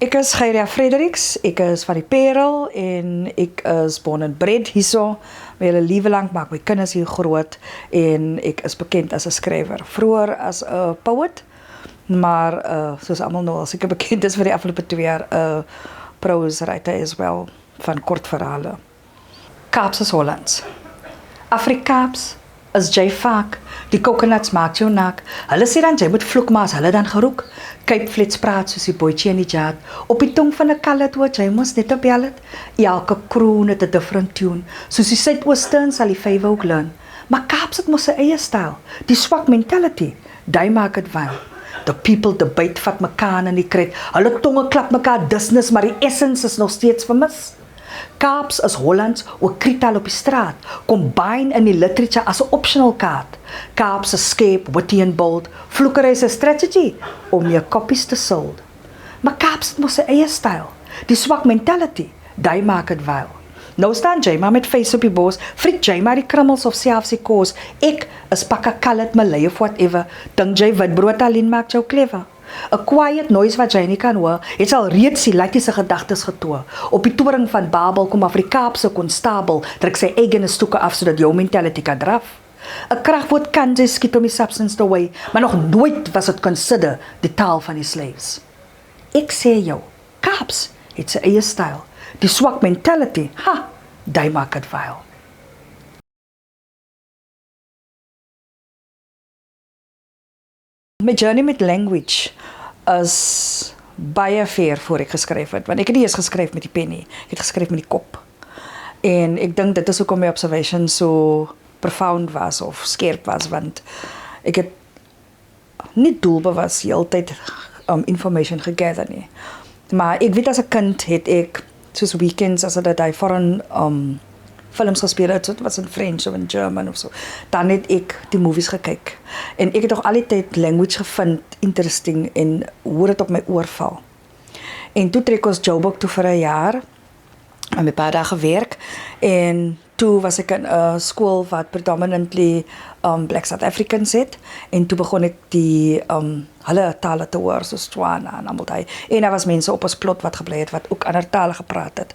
Ek is Geiria Fredericks, ek is van die Parel en ek is born and bred hierso. My hele lewe lank maak my kinders hier groot en ek is bekend as 'n skrywer. Vroeër as 'n poet, maar soos almal nou al seker bekend is vir die afgelope 2 jaar 'n prose writer is wel van kortverhale. Kaaps is Hollands. Afrikaans is jy vaak, die coconuts maak jou nak. Hulle sê dan jy moet vloek, maar as hulle dan geroek. Cape Flats praat soos die bootjie in die jat. Op die tong van 'n kallet wat jy mos net op het. Elke kroon het 'n different tune. Soos die Suidoosten sal die vywe ook learn. Maar Kaaps het mos sy eie styl. Die swak mentality, daai maak dit wel. The people debate vat mekaar in die kret. Hulle tonge klap mekaar business, maar die essence is nog steeds vermis. Kaaps is Hollands ook krital op die straat, combine in die literature as 'n optional kaart. Kaaps is scape, witty and bold, vloekery is 'n strategy om meer kopies te sold. Maar Kaaps het mos sy eie styl, die swak mentality, daai maak dit wel. Nou staan jy maar met face op die bos, friet jy maar die krummels of selfs die kos. Ek is pakka kallet Malay of whatever, dink jy witbrood alleen maak jou clever. 'n Quiet noise wat jy nie kan hoor, het al reeds die laities gedagtes getoe. Op die toring van Babel kom Afrikaanse konstabel, trek sy eie stoeke af sodat jou mentality kan draf. 'n Kragwoord kan jy skiet om die substance te weigh, maar nog nooit was dit consider die taal van die slaves. Ek sê jou, Kaaps het sy eie styl, die swak mentality, daai maak dit vuil. My journey met language is baie ver voor ek geskryf het, want ek het nie eens geskryf met die pen nie, ek het geskryf met die kop. En ek dink dit is hoekom my observation so profound was of skerp was, want ek het nie doelbewus die hele tyd information gegather nie. Maar ek weet as 'n kind het ek soos weekends as dat hy foreign films gespeel het, so het was in French of in German of so, dan het ek die movies gekyk. En ek het nog al die tyd language gevind, interesting, en hoe dit op my oor val. En toe trek ons Joburg toe vir 'n jaar, en 'n paar dae gewerk, en toe was ek in 'n skool wat predominantly Black South Africans het, en toe begon ek die hulle tale te hoor, soos Tswana en almal daai. En daar was mense op ons plot wat gebly het, wat ook ander tale gepraat het.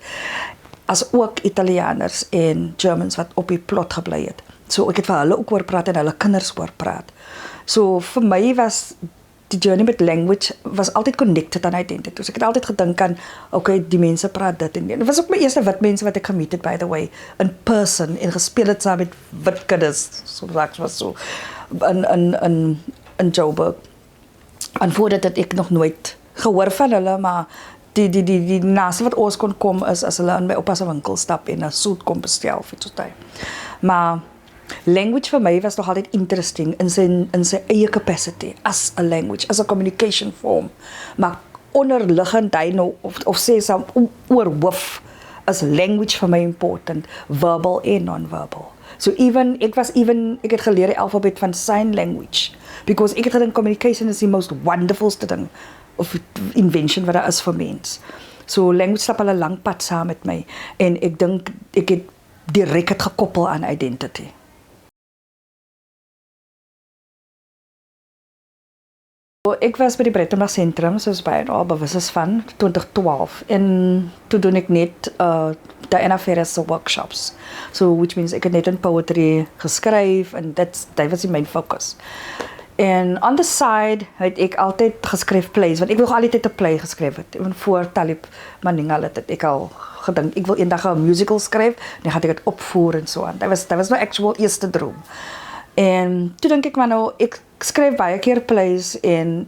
As ook Italianers en Germans wat op die plot gebly het. So ek het vir hulle ook hoor praat en hulle kinders hoor praat. So vir my was die journey met language was altyd connected aan identity. So ek het altyd gedink aan, okay, die mense praat dit en dit. Dit was ook my eerste wit mense wat ek gemeet het, by the way, in person en gespeel het saam met wit kinders, so was so in Joburg. En voordat het ek nog nooit gehoor van hulle, maar die naaste wat ons kon kom is as hulle in my oupa se winkel stap en 'n soet kom bestel vir totai. Maar language vir my was nog altyd interesting in sy eie capacity as a language, as a communication form. Maar onderliggend hy nou of sê saam oorhoof is language vir my important, verbal en non-verbal. So ek het geleer die alfabet van sign language, because ek het gedink communication is the most wonderfulste ding of invention wat daar is vir mens. So language stap al 'n lang pad saam met my, en ek dink ek het direk het gekoppel aan identity. So, ek was by die Breitenberg Sentrum, soos baie al bewus is van, 2012, en toe doen ek net Diana Ferris se workshops. So which means ek het net in poetry geskryf, en dit was die main focus. En on the side het ek altyd geskryf plays, want ek wil al die tyd 'n play geskryf het. Even voor Talib Maningal het ek al gedink, ek wil eendag 'n musical skryf, dan gaan ek dit opvoer en so aan. Dat was my actual eerste droom. En toe dink ek maar nou, ek skryf baie keer plays,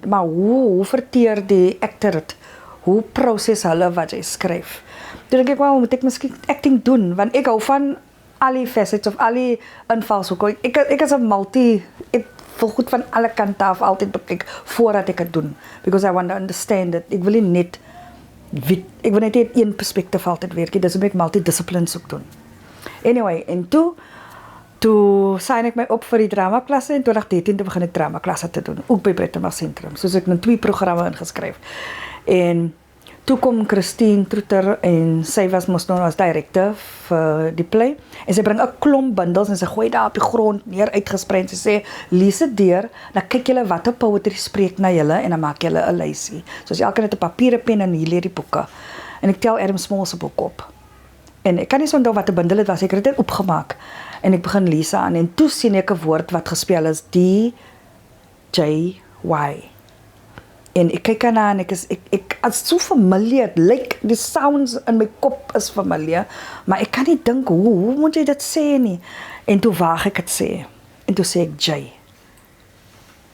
maar hoe verteer die actor het? Hoe proses hulle wat jy skryf? Toe dink ek, moet ek miskien acting doen, want ek hou van al die facets of al die invalshoeke. Ek is 'n ek wil goed van alle kante af altyd bekyk voordat ek het doen, because I want to understand it. Ek wil net een perspektief altyd werk, dis om ek multidisciplines ook doen. Anyway, en toe sign ek my op vir die dramaklasse, en 2013 toe begin ek dramaklasse te doen, ook by Breitenberg Sentrum, soos ek in 2 programme ingeskryf. En toe kom Christine Troeter en sy was mos nou as director vir die play en sy bring 'n klomp bundels en sy gooi daar op die grond neer uitgesprei en sy sê lees dit deur, dan kyk julle watter poetry spreek na julle en dan maak julle 'n lysie. So as elkeen het 'n papier, pen en hier lê die boeke. En ek tel Adam Small se boek op. En ek kan nie so onthou wat 'n bundel dit was, ek het dit opgemaak en ek begin lees aan en toe sien ek 'n woord wat gespel is DJY. En ek kyk daarna en ek as so familiar, like die sounds in my kop is familiar, maar ek kan nie dink hoe moet jy dit sê nie. En toe waag ek dit sê. En toe sê ek J.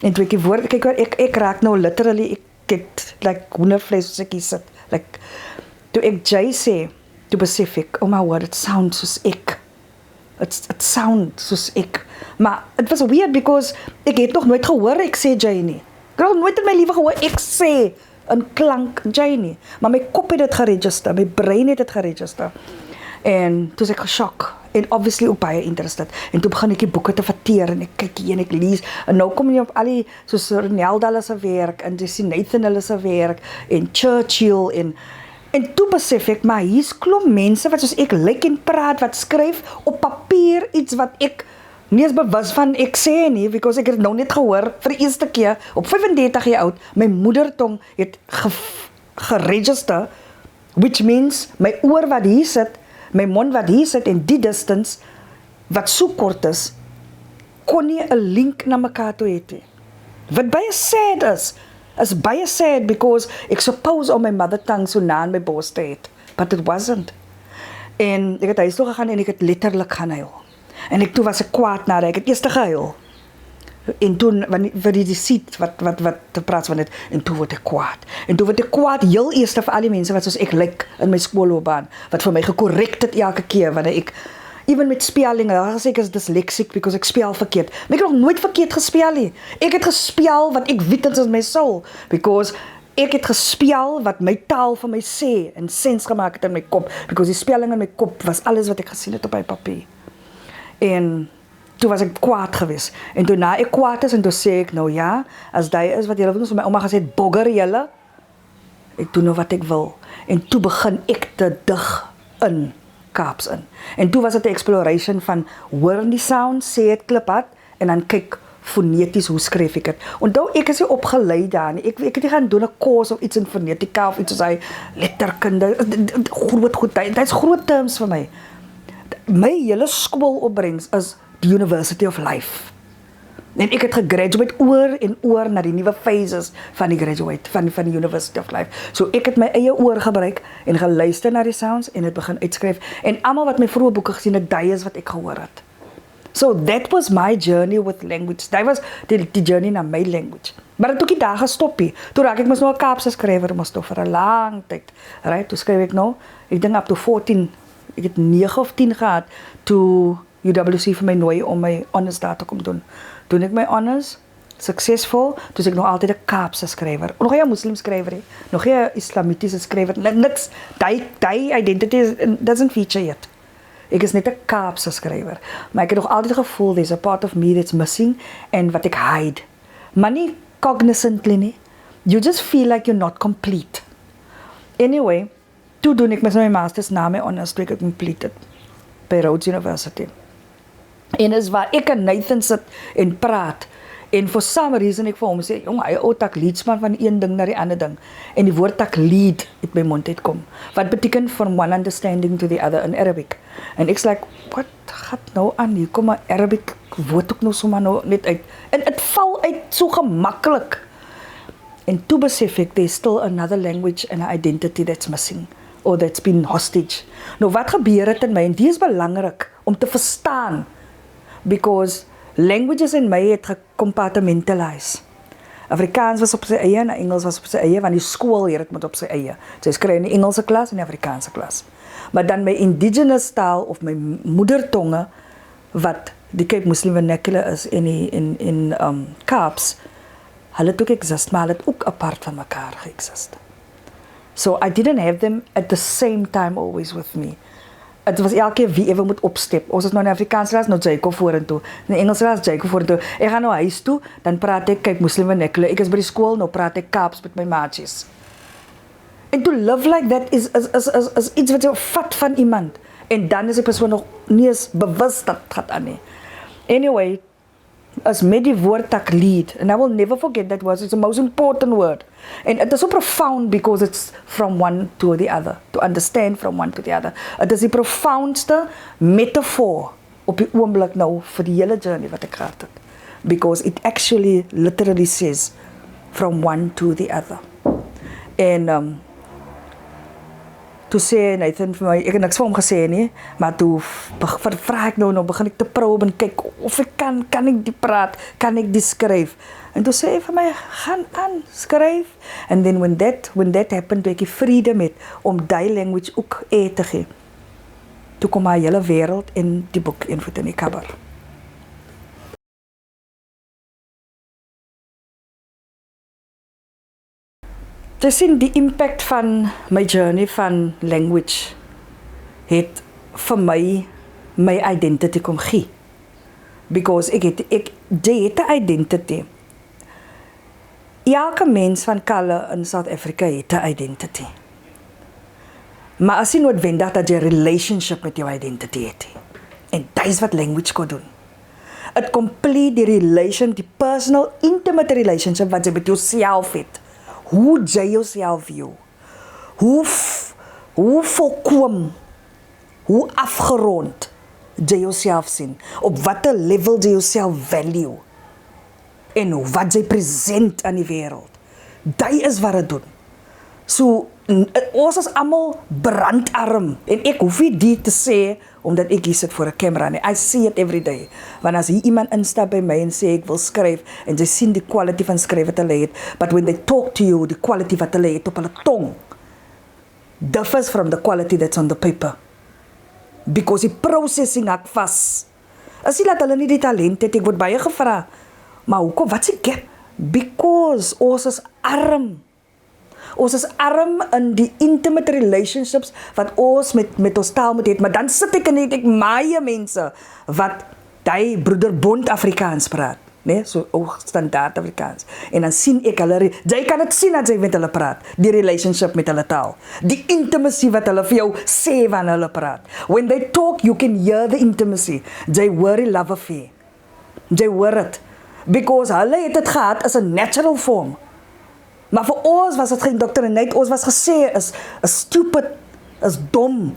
En toe ek die woord kyk ek raak nou literally ek het like hoendervleis as ek hier sit. Like toe ek J sê, toe besef ek, oh my word, it sounds soos ek. It sounds soos ek. Maar it was weird because ek het nog nooit gehoor ek sê J nie. Ek het nooit in my lewe gehoor ek sê 'n klank J nie. Maar my kop het dit geregister, my brein het dit geregister. En toe is ek geskok en obviously ook baie interested. En toe begin ek die boeke te verteer en ek kyk hier en ek lees. En nou kom jy op al die soos Ronaldo hulle se werk en dis Nathan hulle se werk en Churchill en toe besef ek maar hier's klomp mense wat soos ek lyk en praat wat skryf op papier iets wat ek nie eens bewus van ek sê nie, because ek het nou net gehoor vir die eerste keer op 35 jaar oud, my moedertong het geregister, which means my oor wat hier sit, my mond wat hier sit en die distance wat so kort is, kon nie 'n link na mekaar toe het nie. Wat baie sad is baie sad because ek suppose on my mother tongue so na in my borste het, but it wasn't. En ek het huis toe gegaan en ek het letterlik gaan huil. En toe was ek kwaad na haar, ek het eers gehuil. En toen, wanneer die ziet wat te praat van het, en toen word ek kwaad. En toen word ek kwaad, heel eerst vir al die mense wat soos ek lyk in my skoolloopbaan, wat vir my gekorrekt het elke keer, wanneer ek, even met spelling, ek is dyslexic, because ek spel verkeerd. Maar ek het nog nooit verkeerd gespel nie. Ek het gespel wat ek weet is in my soul, because ek het gespel wat my taal vir my sê, en sens gemaak het in my kop, because die spelling in my kop was alles wat ek gesien het op my papier. En toe was ek kwaad geweest. En toe na ek kwaad is, en toe sê ek, nou ja, as die is wat julle wil doen, so my oma gesê, bogger julle, ek doen nou wat ek wil. En toe begin ek te dig in Kaaps in. En toe was het 'n exploration van hoor die sound, sê het kliphard, en dan kyk foneties, hoe skryf ek dit. Onthou, ek is nie opgeleid daar nie. Ek het nie gaan doen 'n course of iets in fonetika, of iets soos hy letterkunde, groot goed, dit is groot terms vir my. My hele skoolopbrengs is die University of Life. En ek het gegraduate oor en oor na die nuwe phases van die graduate, van die University of Life. So ek het my eie oor gebruik en geluister na die sounds en het begin uitskryf. En almal wat my vroeë boeke gesien het, dit is wat ek gehoor het. So that was my journey with language. That was die journey na my language. Maar het ook die dagen gestop nie. Toe raak ek mos nou 'n Kaapse skrywer, mos toe vir 'n lang tyd. Right, toe skryf ek nou, ek dink up to 14, ek het 9 of 10 gehad, toe UWC vir my nooi om my honors daar te kom doen. Doen ek my honors, succesvol, toe is ek nog altyd 'n Kaapse skrywer. Nog nie 'n moslim skrywer nie, nog nie 'n islamitiese skrywer, niks, die identity doesn't feature yet. Ek is net 'n Kaapse skrywer, maar ek het nog altyd gevoel, there's a part of me that's missing, en wat ek hide. Maar nie cognizantly nie, you just feel like you're not complete. Anyway, toe doen ek met my masters na my honors, toe ek het completed, by Rhodes University. En is waar ek en Nathan sit en praat, en for some reason ek vir hom sê, jong, hy ou takleadsman van een ding na die ander ding, en die woord taklead het my mond uitkom, wat beteken from one understanding to the other in Arabic, en ek's like, wat gaat nou aan, hier kom maar Arabic woord ook nou sommer nou net uit, en het val uit so gemakkelijk, en toe besef ek, there's still another language and an identity that's missing, or that's been hostage. Nou wat gebeur het in my, en die is belangrik om te verstaan, because languages in my het gecompartmentalize. Afrikaans was op sy eie en Engels was op sy eie, want die skool hier het moet op sy eie. So ek kry in die Engelse klas en die Afrikaanse klas. Maar dan my indigenous taal of my moedertonge, wat die Cape Muslim vernacular is in Kaaps, hulle het ook exist, maar hulle het ook apart van mekaar geëxist. So I didn't have them at the same time always with me. Het was elke keer wie even moet opstep. Ons is nou in Afrikaans klas, nou Jacob vorentoe. In die Engels klas, Jacob vorentoe. Ek gaan nou huis toe, dan praat ek, kyk, Muslim vernacular. Ek is by die skool, nou praat ek Kaaps met my maatjies. En to live like that is iets wat jy vat van iemand. En dan is die persoon nog nie eens bewus dat het gaat aan nie. Anyway, as met die woord lead, and I will never forget that word, it's the most important word. And it is so profound because it's from one to the other, to understand from one to the other. Het is die profoundste metafoor op die oomblik nou vir die hele journey wat ek gehad het. Because it actually literally says from one to the other. En toe sê Nathan vir my, ek het niks vir hom gesê nie, maar toe vraag ek nou begin ek te probe en kyk of ek kan ek die praat, kan ek die skryf. En toe sê hy vir my, gaan aan, skryf. And then when that happened, toe ek die freedom het om die language ook te gee. Toe kom my hele wêreld in die boek Een Voet in die Kamer. Te sien die impact van my journey van language het vir my identity kom gee. Because jy het 'n identity. Elke mens van color in South Africa het 'n identity. Maar as jy noodwendig dat jy 'n relationship met jou identity het. En dit is wat language kan doen. It complete die personal, intimate relationship wat jy met jouself het. Hoe jy jouself view. Hoe volkom, hoe afgerond jy jouself sien. Op watter level jy jouself value. En wat jy present aan die wêreld. Dit is wat dit doen. So, ons is almal brandarm. En ek hoef nie dit te sê, omdat ek hier sit voor 'n camera nie. I see it every day. Want as hier iemand instap by my en sê ek wil skryf, en jy sien die quality van skryf wat hulle het, but when they talk to you, die quality wat hulle het op hulle tong, differs from the quality that's on the paper. Because die processing hak vas. As jy laat hulle nie die talent het, ek word baie gevra, maar hoekom, wat is die gap? Because ons is arm. Ons is arm in die intimate relationships wat ons met ons taal moet hê, maar dan sit ek en ek maaie mense wat die broederbond Afrikaans praat, né? So standaard Afrikaans. En dan sien ek hulle, jy kan dit sien as jy met hulle praat, die relationship met hulle taal. Die intimacy wat hulle vir jou sê wanneer hulle praat. When they talk, you can hear the intimacy. Jy hoor die love affair. Jy hoor het. Because hulle het dit gehad as 'n natural form. Maar vir ons was dit geïndoctrineerd, ons was gesê is stupid, is dom.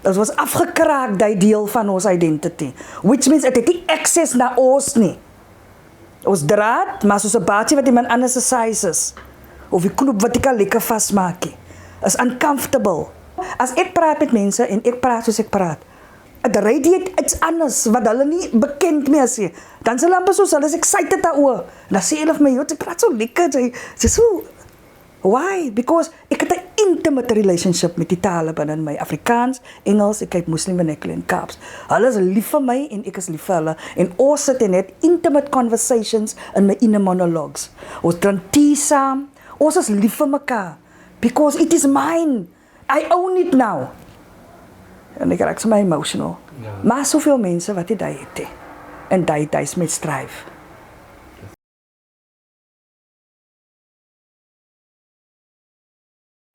Ons was afgekraak die deel van ons identity. Which means het nie access na ons nie. Ons draad, maar soos 'n baadjie wat iemand anders se size is. Of die knoop wat ek al lekker vasmaak. Is uncomfortable. As ek praat met mense en ek praat soos ek praat, het radiate iets anders wat hulle nie bekend mee is nie. Dan sê hulle amper soos hulle is excited daaroor. Dan sê hulle vir my, jy praat so lekker. Sy so, why? Because ek het 'n intimate relationship met die tale binne my Afrikaans, Engels, ek kyk Muslim vernacular en Kaaps. Hulle is lief vir my en ek is lief vir hulle. En ons sit en het intimate conversations in my inner monologues. Ons drink tea saam. Ons is lief vir mekaar. Because it is mine. I own it now. En ek raak so my emotional. Ja. Maar soveel mense wat dit het. En dit is met strive.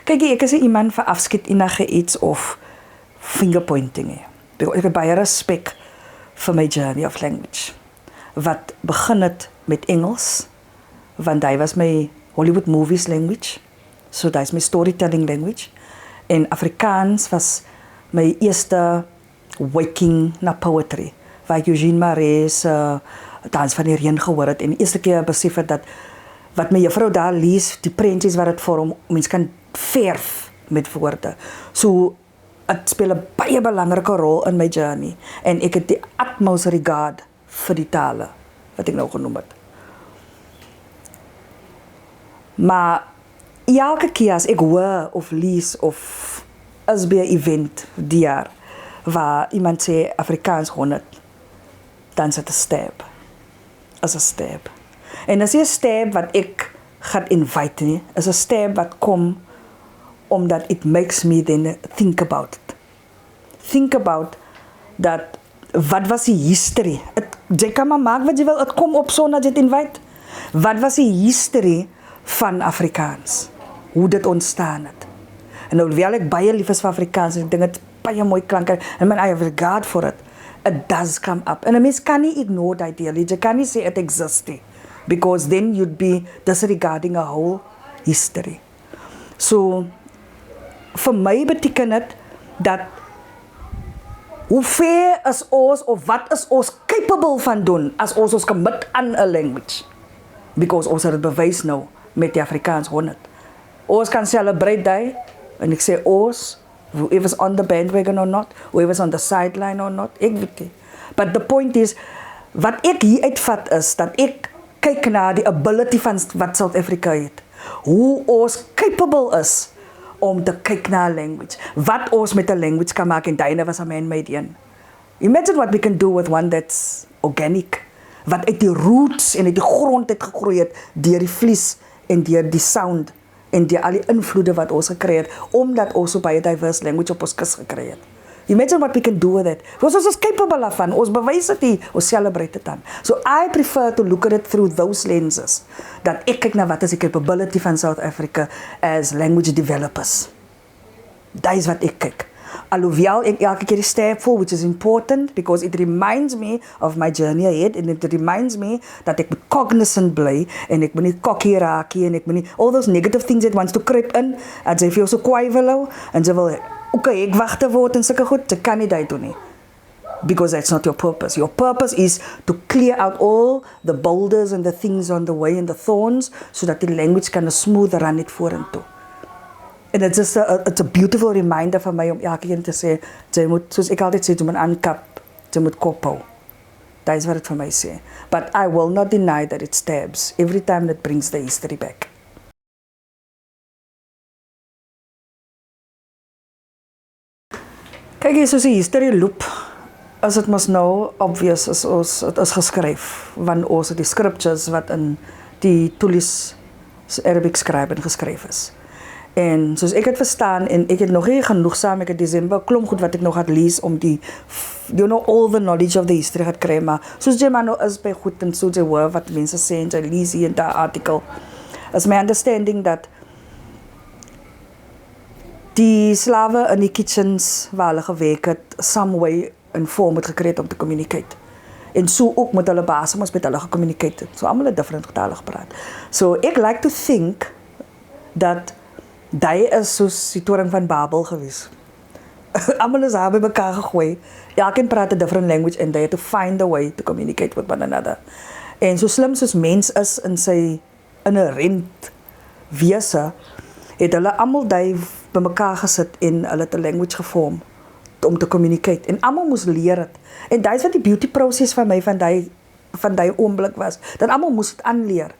Kyk, ek is iemand vir afskiet enige iets of fingerpointing. Ek het baie respek vir my journey of language. Wat begin het met Engels, want dit was my Hollywood movies language. So dit is my storytelling language. En Afrikaans was my eerste waking na poetry, waar ek Eugene Marais Dans van die Reën gehoor het, en die eerste keer besef het dat wat my juffrou daar lees, die prentjies wat het vorm, mens kan verf met woorde. So, het speel 'n baie belangrike rol in my journey, en ek het die utmost regard vir die tale, wat ek nou genoem het. Maar, elke keer as ek hoor of lees of is by 'n event die jaar waar iemand sê Afrikaans 100, dan is dit 'n stab. Is 'n stab. En as 'n stab wat ek gaan invite nie, is 'n stab wat kom omdat it makes me then think about it. Think about dat wat was die history? Jy kan maar maak wat jy wil, het kom op so dat jy het invite. Wat was die history van Afrikaans? Hoe dit ontstaan het? En hoewel ek baie lief is vir Afrikaans en ek dink dit baie mooi klank en man I have regard for it does come up. En 'n mens kan nie ignore daai deel nie. Jy kan nie sê it exists nie, because then you'd be disregarding a whole history. So vir my beteken dit dat hoe ver is ons of wat is ons capable van doen as ons commit aan 'n language? Because ons het dit bewys nou met die Afrikaans 100. Ons kan celebrate daai en ek sê ons, whoever's on the bandwagon or not, whoever's on the sideline or not, ek weet nie. But the point is, wat ek hier uitvat is dat ek kyk na die ability van wat South Africa het. Hoe ons capable is om te kyk na 'n language. Wat ons met 'n language kan maak en daai was 'n man-made een. Imagine what we can do with one that's organic. Wat uit die roots en uit die grond het gegroei het deur die vlies en deur die sound en deur al die invloede wat ons gekry het omdat ons so baie diverse language op ons kus gekry het. Imagine what we can do with it. Ons is capable daarvan. Ons bewys dit nie, ons celebrate dit dan. So I prefer to look at it through those lenses. Dat ek kyk na wat is die capability van South Africa as language developers. Dit is wat ek kyk. Alhoewel ek elke keer die step voel, which is important because it reminds me of my journey ahead and it reminds me dat ek moet cognizant bly en ek moet nie cocky raak en ek moet nie all those negative things that wants to creep in en sy feel so kwaai wil hou en sy wil okay, ek wag te word en sulke goed, jy kan nie dit doen nie. Because that's not your purpose. Your purpose is to clear out all the boulders and the things on the way and the thorns so that the language kan smooth run it vorentoe. And it's a beautiful reminder vir my om elke keer te sê, jy moet, soos ek altyd sê, jy moet aankap, jy moet kop hou. Dit is wat het vir my sê. But I will not deny that it stabs every time that brings the history back. Kyk hier, soos die history loop, as dit mos nou obvious is, het is geskryf, want ons het die scriptures wat in die Tulis Arabic skryf en geskryf is. En soos ek het verstaan, en ek het nog nie genoegsaam, ek het December klomp goed wat ek nog had lees, om die, you know, all the knowledge of the history gaat kry, maar soos jy maar nou is by goed, en soos jy hoor wat mense sê, en jy lees hier in die artikel, is my understanding dat die slawe in die kitchens waar hulle gewerk het, some way en vorm het gekry om te communicate. En so ook met hulle baas ons met hulle gecommunicate. So allemaal het different getale gepraat. So ek like to think dat die is soos die toring van Babel gewees. Allemaal is daar by mekaar gegooi. Elkeen praat 'n different language and they had to find a way to communicate with one another. En so slim soos mens is in sy inherent wese, het hulle almal die by mekaar gesit en hulle het 'n language gevorm om te communicate. En almal moes leer het. En dit is wat die beauty proses van my van die oomblik was. Dat almal moes het aanleer.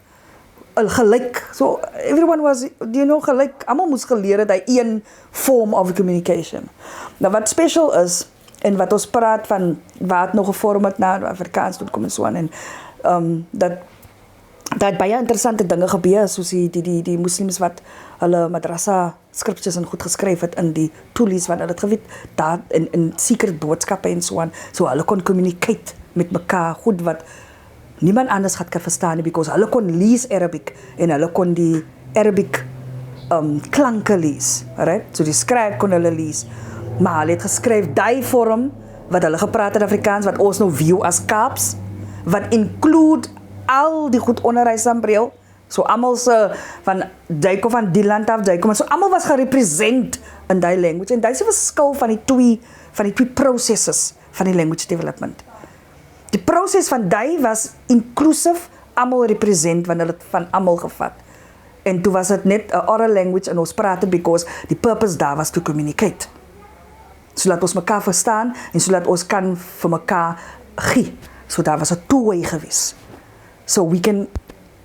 Gelyk. So everyone was, you know, gelyk. Almal moes geleer het die een form of communication. Nou wat special is en wat ons praat van waar het nog gevorm het na Afrikaans toe kom en so aan en dat baie interessante dinge gebeur soos die moslems wat hulle madrasa scriptures en goed geskryf het in die Tulis wat hulle het geweet daar in secret boodskappe en so aan, so hulle kon communicate met mekaar goed wat niemand anders gaat kan verstaan nie, because hulle kon lees Arabic en hulle kon die Arabic klanke lees, right? So die skryf kon hulle lees, maar hulle het geskryf die vorm wat hulle gepraat het Afrikaans wat ons nou view as Kaaps, wat include al die goed onder hy sambreel, so almal se van Jacob van die land af, Jacob, so almal was gerepresent in die language, en dit is die verskil van die twee processes van die language development. Die proses van die was inclusive, almal represent, want hulle het van almal gevat. En toe was het net 'n oral language en ons praat because the purpose daar was to communicate. Sodat ons mekaar verstaan en sodat ons kan vir mekaar gee. So daar was 'n two-way gewees. So we can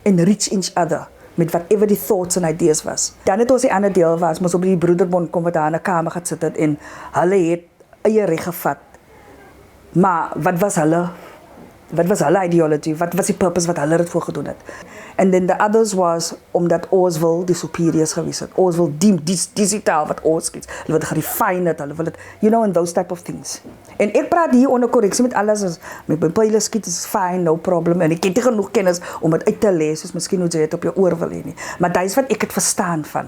enrich each other met whatever die thoughts and ideas was. Dan het ons die ander deel was, ons op die broederbond kom wat daar in 'n kamer gaan sit het en hulle het eie reg gevat. Maar wat was hulle ideology? Wat was die purpose wat hulle dit voor gedoen het? And then the others was, omdat ons wil die superiors gewees het. Ons wil die taal wat ons kies. Hulle wil het gerefine het, hulle wil het, you know, and those type of things. En ek praat hier onder korreksie met alles, met my pile skiet is fine, no problem, en ek het nie genoeg kennis om het uit te lees, soos miskien hoe jy het op jou oor wil hê nie. Maar dit is wat ek het verstaan van.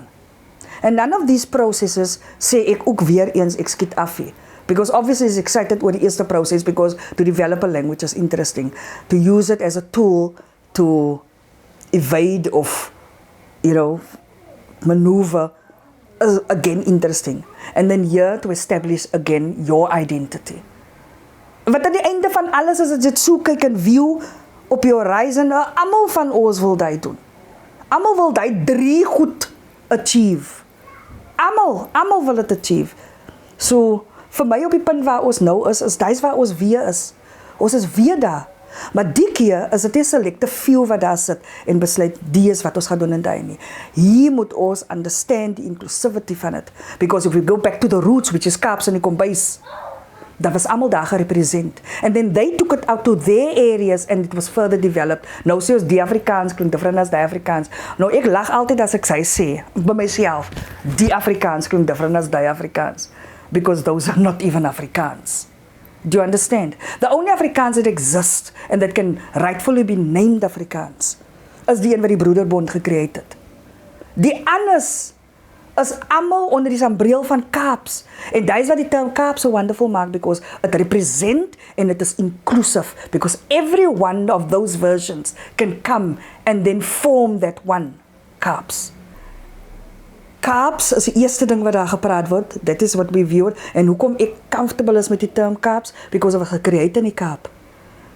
And none of these processes sê ek ook weer eens ek skiet af nie. Because obviously is excited oor die eerste process because to develop a language is interesting. To use it as a tool to evade of, maneuver is again interesting. And then here to establish again your identity. Wat aan die einde van alles is, as jy so kyk en view op jou horizon, almal van ons wil dit doen. Almal wil dit 3 goed achieve. Almal wil dit achieve. So, vir my op die punt waar ons nou is dis waar ons weer is. Ons is weer daar. Maar die keer is dit nie select few wat daar sit en besluit, die is wat ons gaan doen en die nie. Hier moet ons understand die inclusivity van het. Because if we go back to the roots, which is Kaaps en die Kombuis, dat was allemaal daar gerepresent. And then they took it out to their areas and it was further developed. Nou sê ons die Afrikaans klink different as die Afrikaans. Nou ek lag altyd as ek sê, by myself, die Afrikaans klink different as die Afrikaans. Because those are not even Afrikaans. Do you understand? The only Afrikaans that exist and that can rightfully be named Afrikaans is die een wat die Broederbond gecreëerd het. Die anders is allemaal onder die sambreel van Kaaps. En dat is wat die term Kaaps so wonderful maakt, because it represent and it is inclusive, because every one of those versions can come and then form that one Kaaps. Kaaps is die eerste ding wat daar gepraat word. That is what we view it. En hoekom ek comfortable is met die term Kaaps? Because it was gecreëerd in die Kaap.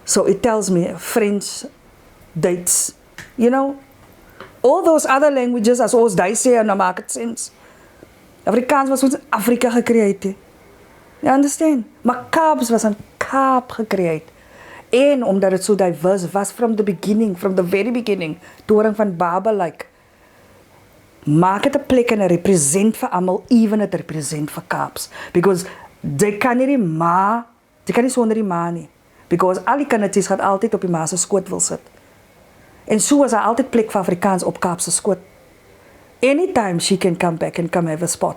So it tells me French, Duits, all those other languages, as ons die sê, en dan maak het sens. Afrikaans was in Afrika gecreëerd. You understand? Maar Kaaps was in Kaap gecreëerd. En omdat het so diverse was from the beginning, from the very beginning, Toring van Babel, maak het 'n plek en 'n represent vir almal, even het represent vir Kaaps. Because jy kan nie sonder die ma nie. Because al die kindertjies gaan altyd op die ma se skoot wil sit. En so was daar altyd plek vir Afrikaans op Kaap se skoot. Anytime she can come back and come have a spot.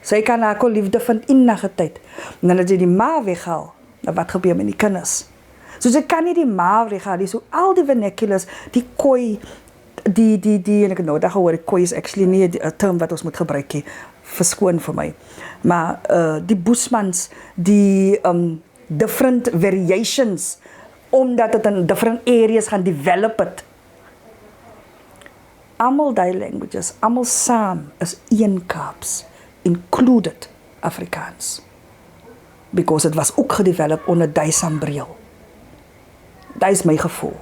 Sy kan haar liefde vind in na getyd. En dan as jy die ma weghaal, dan wat gebeur met die kinders? So jy kan nie die ma weghaal nie. So al die vernaculars, die Khoi, en ek het nou daar gehoor, Khoi is actually nie 'n term wat ons moet gebruik nie, verskoon vir my. Maar die Boesmans, die different variations, omdat het in different areas gaan develop het. Almal die languages, almal saam is een Kaaps, included Afrikaans. Because het was ook gedevelop onder die sambreel. Dat is my gevoel.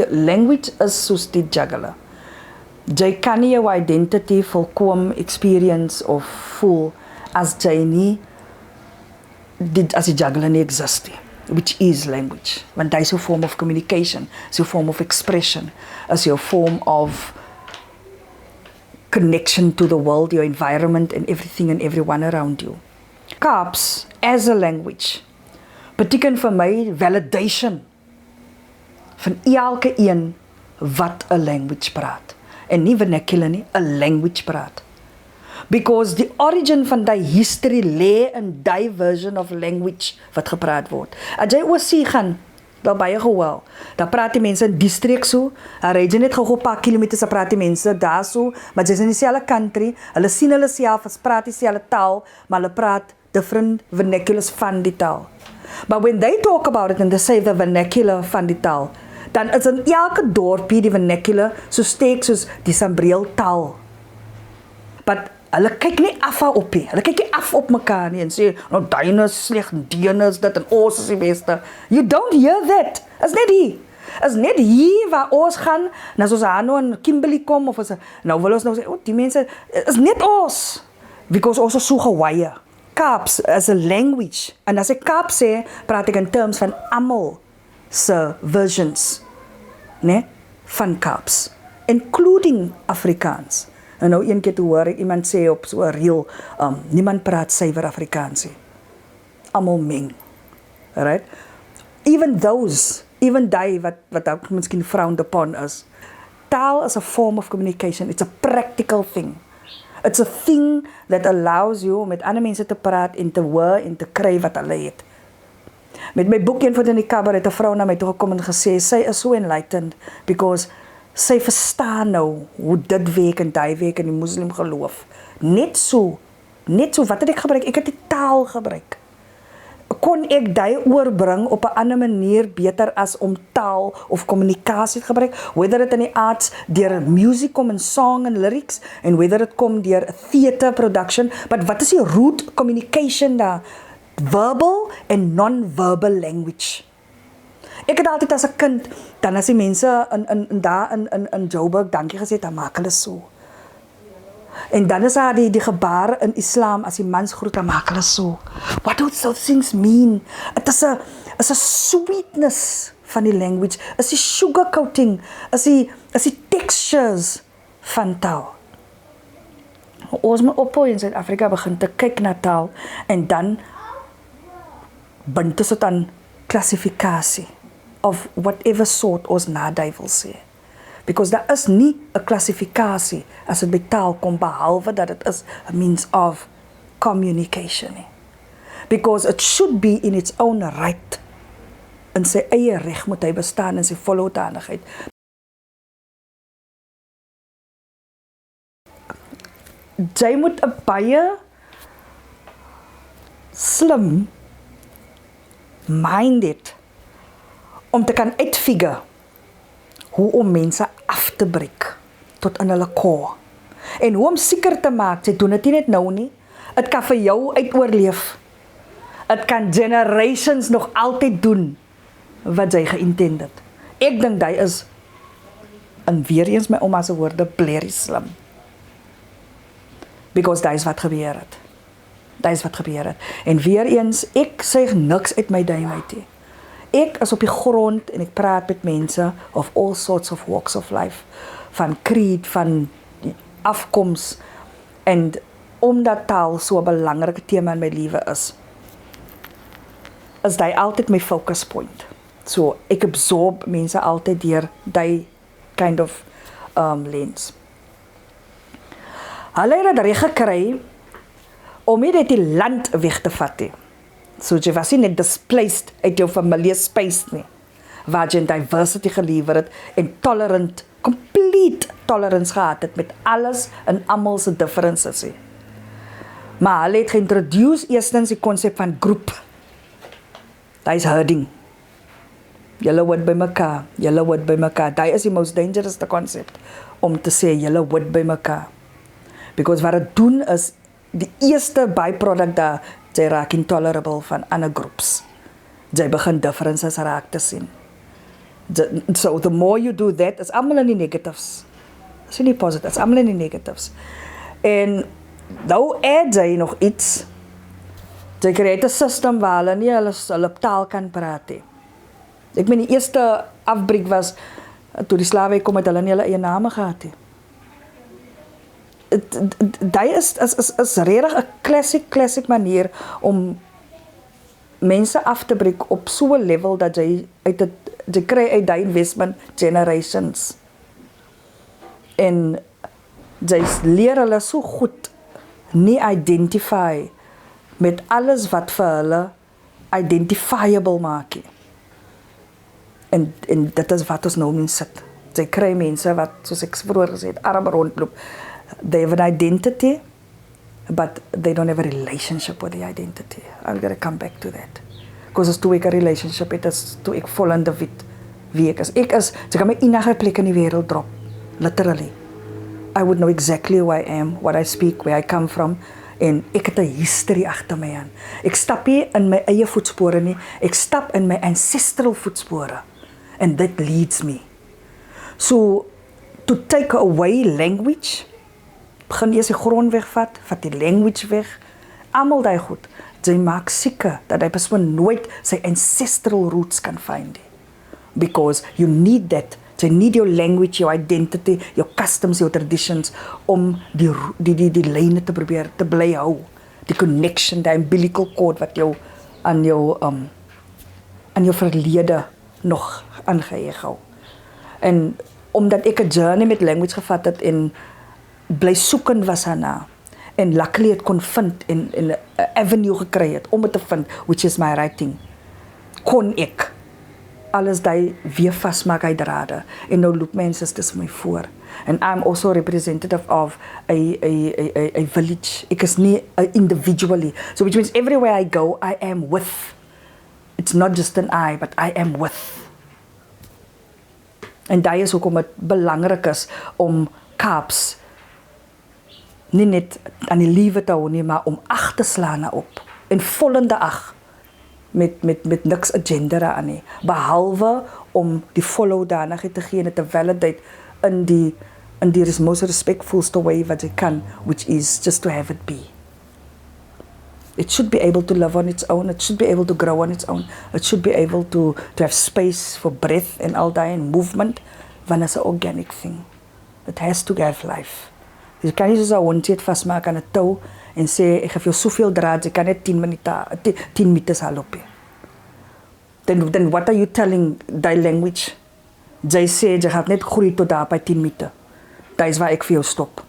Language is soos die juggler. Jy kan nie jou identity volkom experience of voel as jy nie, as die juggler nie exist nie, which is language. Want dit is een form of communication, is een form of expression, is een form of connection to the world, your environment and everything and everyone around you. Kaaps as a language beteken vir my validation van elke een wat 'n language praat. En nie vernacular nie, 'n language praat. Because the origin van die history lê in die version of language wat gepraat word. As jy oorsee gaan, daar baie gehoor, daar praat die mense in die streek so, dan ry jy net gou 'n paar kilometers, dan praat die mense daar so, maar jy's in dieselfde country, hulle sien hulle self as praat dieselfde taal, maar hulle praat different vernaculars van die taal. But when they talk about it and they say the vernacular van die taal, dan is in elke dorpie die vernacular so steek soos die sambreel taal. But hulle kyk nie af op nie. Hulle kyk nie af op mekaar nie en sê, nou dyne is sleg, dyne is dit en ons is die beste. You don't hear that. Is net hier. Is net hier waar ons gaan, en as ons nou in Kimberley kom, of nou wil ons nou sê, die mense, is net ons. Because ons is so gewaaie. Kaaps is a language. En as ek Kaaps sê, praat ek in terms van almal se versions, van Kaaps, including Afrikaans. En nou een keer te hoor ek iemand sê op so 'n reel, niemand praat suiwer Afrikaans nie. Almal meng. Right? Even die wat ook miskien frowned upon is. Taal is a form of communication. It's a practical thing. It's a thing that allows you om met ander mense te praat en te hoor en te kry wat hulle het. Met my boek Een Voet in die Kamer het 'n vrou na my toe gekom en gesê, sy is so enlightened, because sy verstaan nou hoe dit werk en die werk in die moslim geloof. Net so, wat het ek gebruik? Ek het die taal gebruik. Kon ek die oorbring op 'n ander manier beter as om taal of kommunikasie te gebruik, whether it in die arts deur music kom en song en lyrics, en whether it kom deur theater production, but wat is die root communication daar? Verbal en non-verbal language. Ek het altyd as 'n kind, dan as die mense in Joburg dankie gesê, dan maak hulle so. En dan is daar die gebaar in Islam, as die mans groet, dan maak hulle so. What do those things mean? Het is 'n sweetness van die language, is die sugarcoating, is die textures van taal. Ons moet ophou in Suid-Afrika begin te kyk na taal, en dan bind dit aan klassifikasie, of whatever sort ons naduif wil sê. Because daar is nie 'n klassifikasie as dit by taal kom, behalwe dat dit is a means of communication nie. Because it should be in its own right. In sy eie reg moet hy bestaan in sy volhoedanigheid. Jy moet 'n baie slim minded om te kan uitfigure hoe om mense af te breek tot in hulle core. En hoe om seker te maak, jy doen dit nie net nou nie, het kan vir jou uitoorleef. Het kan generations nog altyd doen wat jy geïntend het. Ek dink jy is, en weer eens my ouma se woorde, blerrie slim. Because dat is wat gebeur het. Dat is wat gebeur het. En weer eens, ek sê niks uit my duim uit nie. Ek is op die grond en ek praat met mense of all sorts of walks of life, van creed, van afkoms, en omdat taal so 'n belangrike tema in my lewe is dit altyd my focus point. So ek absorb mense altyd deur die kind of lens. Hulle het reg gekry om nie die land weg te vat nie. So jy was nie net displaced uit jou familie space nie, waar jy diversity gelewer het en complete tolerance gehad het met alles en almal se differences nie. Maar hulle het geïntroduce eerstens die konsep van groep. Dat is herding. Julle hoort by mekaar, julle hoort by mekaar. Dat is die most dangerous concept, om te sê julle hoort by mekaar. Because wat het doen is, die eerste byproduct daar, jy raak intolerable van ander groeps. Jy begin differences raak te sien. So the more you do that, is allemaal in die negatives. Is nie positives, is allemaal in die negatives. En nou add jy nog iets, jy create 'n system waar hulle nie hulle taal kan praat nie. Ek meen die eerste afbreek was, toe die slawe kom het hulle nie hulle eie name gehad nie. Dit is regtig 'n classic manier om mense af te breek op so 'n level dat jy kry uit die investment generations. En jy leer hulle so goed nie identify met alles wat vir hulle identifiable maak nie. En dit is wat ons nou mee sit. Jy kry mense wat, soos ek vroeger gesê het, arm rondloop. They have an identity, but they don't have a relationship with the identity. I'm going to come back to that. Because as toe ek 'n relationship het, is toe ek vol individu wie ek is. Jy kan my enige plek in die wêreld drop, literally. I would know exactly who I am, what I speak, where I come from, en ek het 'n history agter my aan. Ek stap nie in my eie voetspore nie, ek stap in my ancestral voetspore, and that leads me. So, to take away language, begin eers die grond wegvat, vat die language weg, almal die goed, jy maak seker dat die persoon nooit sy ancestral roots kan find. Because you need that, jy need your language, your identity, your customs, your traditions, om die lyne te probeer te bly hou, die connection, die umbilical cord wat jou aan jou verlede nog aangeheg hou. En omdat ek 'n journey met language gevat het en bly soekend was daarna, en luckily het kon vind en 'n avenue gekry het om het te vind, which is my writing. kon ek alles daai weer vasmaak uit drade. En nou loop mense dis my voor. And I'm also representative of a village. Ek is nie individually. So which means everywhere I go, I am with. It's not just an I, but I am with. En daai is hoekom dit belangrik is om Kaaps nie net aan die liewe te hou nie, maar om ag te slaan op. En volgende ag. Met niks agenda aan nie. Behalwe om die volhoudanigheid te gee en te validate in die most respectfulste way wat jy kan, which is just to have it be. It should be able to live on its own. It should be able to grow on its own. It should be able to have space for breath and all that and movement. Want is 'n organic thing. It has to have life. Jy kan nie soos 'n hondjie het vasmaak aan 'n tou en sê ek gee jou soveel draad, jy kan net 10 meters hardloop. Then what are you telling die language? Jy sê jy gaan net groei tot daar by 10 meter. Dit is waar ek vir jou stop.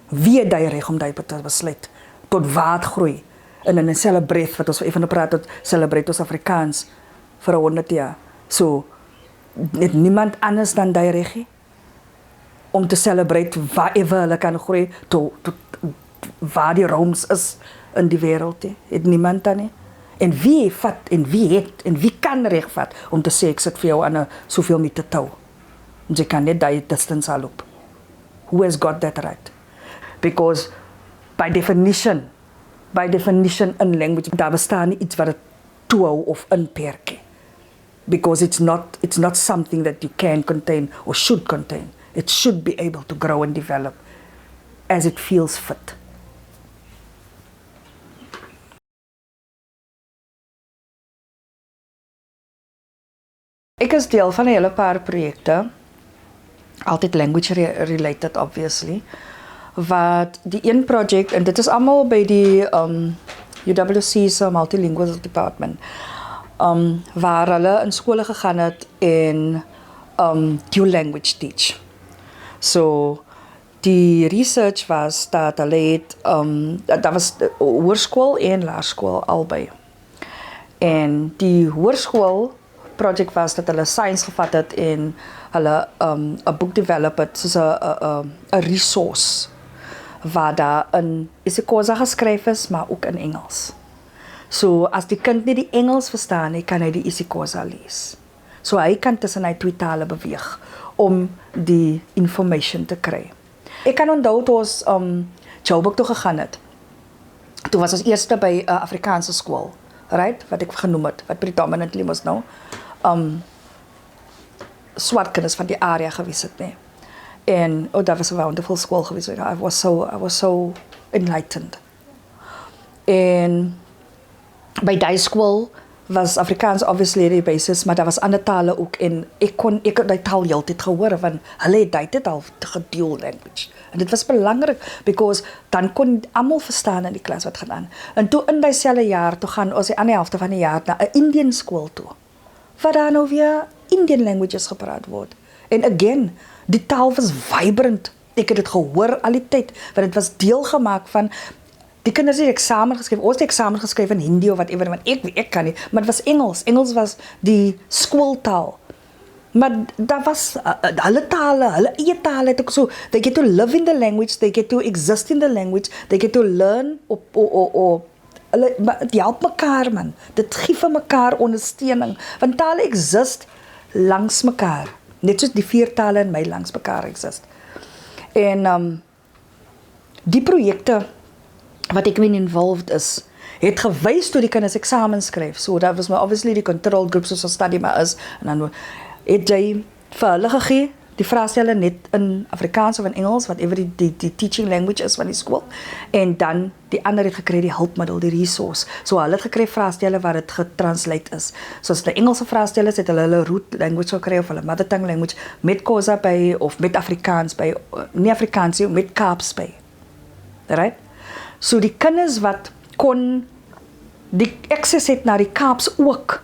Wie het die reg om dit te besluit? Tot waar het groei? En in 'n celebrate wat ons even praat tot celebrate ons Afrikaans vir 100 jaar. So net niemand anders dan die reg om te celebrate waarever hulle kan groei tot waar die roms is in die wêreld. Het niemand dan nie. En wie vat en wie het en wie kan reg vat om te sê ek sit vir jou aan 'n soveel meter tou. Jy kan net daai distance loop. Who has got that right? Because by definition in language, daar bestaan nie iets wat het toehou of inperk. Because it's not something that you can contain or should contain. It should be able to grow and develop as it feels fit. Ek is deel van 'n hele paar projekte, altyd language related obviously, wat die een project, en dit is allemaal by die UWC's Multilingual Department, waar hulle in skole gegaan het en dual language teach. So die research was dat hulle het, dat was hoërskool en laerskool albei. En die hoërskool project was dat hulle science gevat het en hulle 'n boek develop het soos 'n resource waar daar in isiXhosa geskryf is, maar ook in Engels. So as die kind nie die Engels verstaan nie, kan hy die isiXhosa lees. So hy kan tussen hy twee tale beweeg om die information te kry. Ek kan onthou toe ons Joburg toe gegaan het. Toe was ons eerste by 'n Afrikaanse skool, right? Wat ek genoem het, wat predominantly was nou swart kinders van die area gewees het, nee. En dat was 'n wonderful school geweest. I was so enlightened. En by die school was Afrikaans obviously die basis, maar daar was ander tale ook en ek het die taal heeltyd gehoor van hulle het dit al gedual language. En dit was belangrik because dan kon almal verstaan in die klas wat gaan aan. En toe in dieselfde jaar toe gaan ons die ander helfte van die jaar na 'n Indian skool toe. Waar daar nou weer Indian languages gepraat word. En again, die taal was vibrant. Ek het dit gehoor al die tyd, want dit was deel gemaak van die kinders het eksamen geskryf. Ons het eksamen geskryf in Hindi of whatever, want ek kan nie, maar het was Engels. Engels was die skooltaal. Maar daar was hulle tale, hulle eie tale het ook so, they get to live in the language, they get to exist in the language, they get to learn hulle, maar het help mekaar man, dit gee vir mekaar ondersteuning, want tale exist langs mekaar, net soos die 4 tale in my langs mekaar exist. En die projekte wat ek in involved is, het gewys toe die kinders eksamen skryf, so dat was maar obviously die control group soos ons study maar is, en dan het jy vir hulle gegee, die vraestelle net in Afrikaans of in Engels, whatever die teaching language is van die skool, en dan die ander het gekry die hulpmiddel, die resource, so hulle het gekry vraestelle waar het getranslate is, soos die Engelse vraestelle het hulle root language gekry, of hulle mother tongue language, met Xhosa by, of met Afrikaans by, nie Afrikaans nie, met Kaaps by, right? So die kinders wat kon die access het na die Kaaps ook,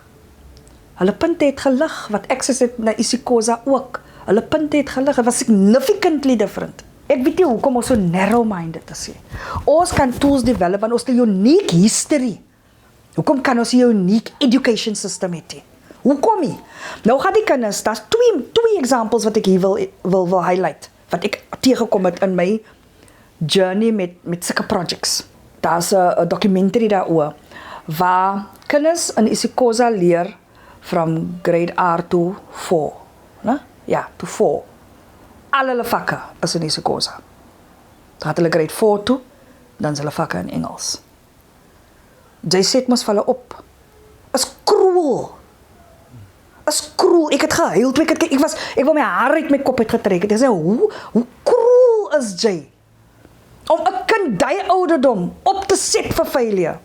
hulle punte het gelig, wat access het na isiXhosa ook, hulle punte het gelig, het was significantly different. Ek weet nie hoekom ons so narrow-minded is. Ons kan tools develop, want ons het 'n unique history Hoekom kan ons 'n unique education system hê? Hoekom nie? Nou gaan die kinders, daar's twee examples wat ek hier wil highlight, wat ek tegekom het in my journey met sulke projects. Daar's 'n documentary daaroor, waar kinders in isiXhosa leer from grade R to 4, né? Ja, to 4. Al hulle vakke is in isiXhosa. Dan het hulle grade 4 toe, dan is hulle vakke in Engels. Jy sit mos vir hulle op. Is cruel. Is cruel. Ek het gehuil toe ek wou my haar uit my kop het getrek. Ek sê, hoe cruel is jy? Om 'n kind die ouderdom op te set vir failure.